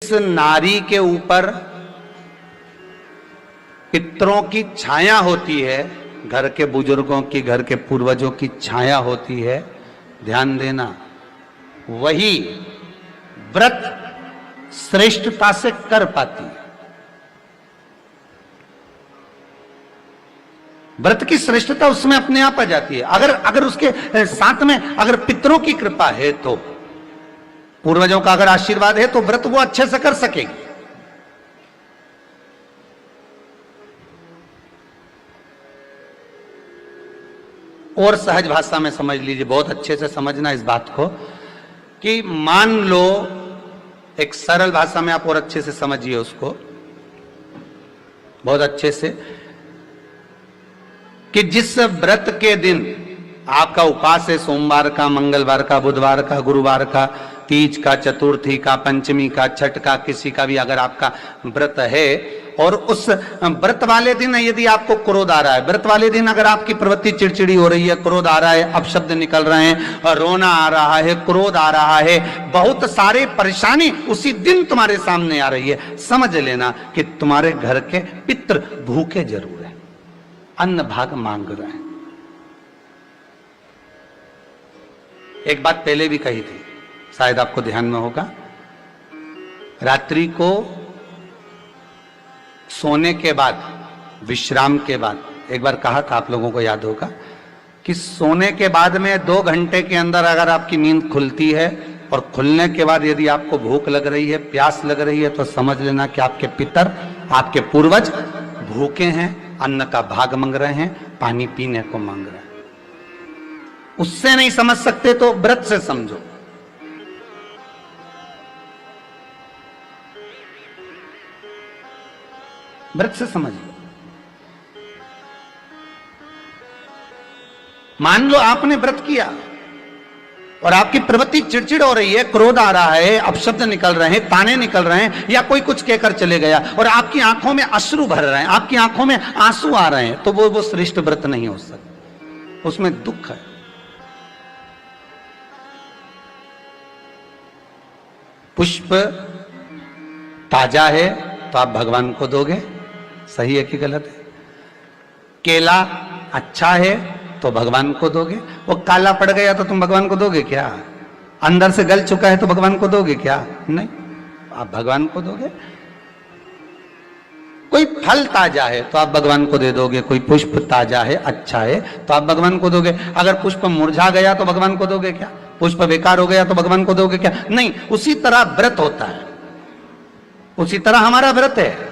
इस नारी के ऊपर पितरों की छाया होती है, घर के बुजुर्गों की, घर के पूर्वजों की छाया होती है, ध्यान देना। वही व्रत श्रेष्ठता से कर पाती है। व्रत की श्रेष्ठता उसमें अपने आप आ जाती है। अगर उसके साथ में अगर पितरों की कृपा है, तो पूर्वजों का अगर आशीर्वाद है, तो व्रत वो अच्छे से कर सकेगी। और सहज भाषा में समझ लीजिए, बहुत अच्छे से समझना इस बात को, कि मान लो, एक सरल भाषा में आप और अच्छे से समझिए उसको, बहुत अच्छे से, कि जिस व्रत के दिन आपका उपवास है, सोमवार का, मंगलवार का, बुधवार का, गुरुवार का, तीज का, चतुर्थी का, पंचमी का, छठ का, किसी का भी अगर आपका व्रत है, और उस व्रत वाले दिन यदि आपको क्रोध आ रहा है, व्रत वाले दिन अगर आपकी प्रवृत्ति चिड़चिड़ी हो रही है, क्रोध आ रहा है, अपशब्द निकल रहे हैं, और रोना आ रहा है, क्रोध आ रहा है, बहुत सारे परेशानी उसी दिन तुम्हारे सामने आ रही है, समझ लेना कि तुम्हारे घर के पितृ भूखे जरूर है, अन्न भाग मांग रहे हैं। एक बात पहले भी कही थी, शायद आपको ध्यान में होगा, रात्रि को सोने के बाद, विश्राम के बाद, एक बार कहा था, आप लोगों को याद होगा, कि सोने के बाद में 2 घंटे के अंदर अगर आपकी नींद खुलती है, और खुलने के बाद यदि आपको भूख लग रही है, प्यास लग रही है, तो समझ लेना कि आपके पितर, आपके पूर्वज भूखे हैं, अन्न का भाग मांग रहे हैं, पानी पीने को मांग रहे हैं। उससे नहीं समझ सकते तो व्रत से समझो। व्रत से समझिए। मान लो आपने व्रत किया और आपकी प्रवृत्ति चिड़चिड़ हो रही है, क्रोध आ रहा है, अपशब्द निकल रहे हैं, ताने निकल रहे हैं, या कोई कुछ कहकर चले गया, और आपकी आंखों में अश्रु भर रहे हैं, आपकी आंखों में आंसू आ रहे हैं, तो वो श्रेष्ठ व्रत नहीं हो सकता, उसमें दुख है। पुष्प ताजा है तो आप भगवान को दोगे, सही है कि गलत है? केला अच्छा है तो भगवान को दोगे, वो काला पड़ गया तो तुम भगवान को दोगे क्या? अंदर से गल चुका है तो भगवान को दोगे क्या? नहीं, आप भगवान को दोगे। कोई फल ताजा है तो आप भगवान को दे दोगे, कोई पुष्प ताजा है, अच्छा है, तो आप भगवान को दोगे। अगर पुष्प मुरझा गया तो भगवान को दोगे क्या? पुष्प बेकार हो गया तो भगवान को दोगे क्या? नहीं। उसी तरह व्रत होता है, उसी तरह हमारा व्रत है।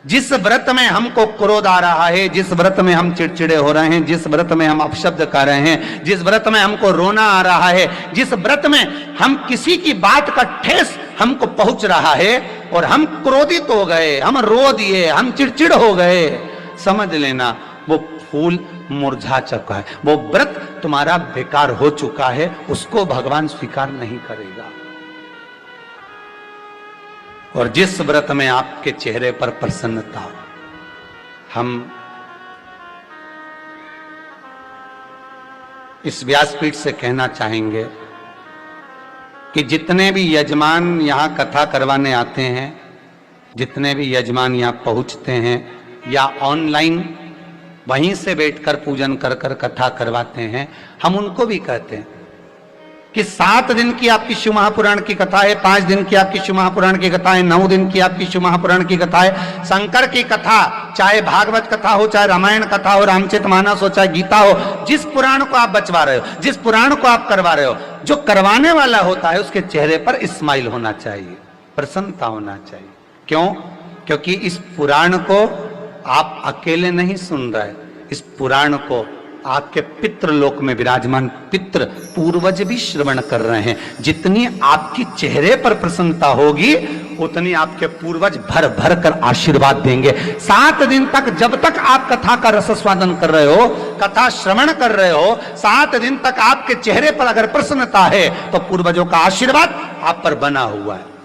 जिस व्रत में हमको क्रोध आ रहा है, जिस व्रत में हम चिड़चिड़े हो रहे हैं, जिस व्रत में हम अपशब्द कर रहे हैं, जिस व्रत में हमको रोना आ रहा है, जिस व्रत में हम किसी की बात का ठेस हमको पहुंच रहा है और हम क्रोधित हो गए, हम रो दिए, हम चिड़चिड़ हो गए, समझ लेना वो फूल मुरझा चुका है, वो व्रत तुम्हारा बेकार हो चुका है, उसको भगवान स्वीकार नहीं करेगा। और जिस व्रत में आपके चेहरे पर प्रसन्नता हो, हम इस व्यासपीठ से कहना चाहेंगे कि जितने भी यजमान यहां कथा करवाने आते हैं, जितने भी यजमान यहां पहुंचते हैं, या ऑनलाइन वहीं से बैठकर पूजन कर कर कथा करवाते हैं, हम उनको भी कहते हैं कि 7 दिन की आपकी शिव महापुराण की कथा है, 5 दिन की आपकी शिव महापुराण की कथा है, 9 दिन की आपकी शिव महापुराण की कथा है। शंकर की कथा, चाहे भागवत कथा हो, चाहे रामायण कथा हो, रामचरितमानस हो, चाहे गीता हो, जिस पुराण को आप बचवा रहे हो, जिस पुराण को आप करवा रहे हो, जो करवाने वाला होता है उसके चेहरे पर स्माइल होना चाहिए, प्रसन्नता होना चाहिए। क्यों? क्योंकि इस पुराण को आप अकेले नहीं सुन रहे, इस पुराण को आपके पितृ लोक में विराजमान पितृ पूर्वज भी श्रवण कर रहे हैं। जितनी आपकी चेहरे पर प्रसन्नता होगी, उतनी आपके पूर्वज भर भर कर आशीर्वाद देंगे। 7 दिन तक, जब तक आप कथा का रसस्वादन कर रहे हो, कथा श्रवण कर रहे हो, 7 दिन तक आपके चेहरे पर अगर प्रसन्नता है, तो पूर्वजों का आशीर्वाद आप पर बना हुआ है।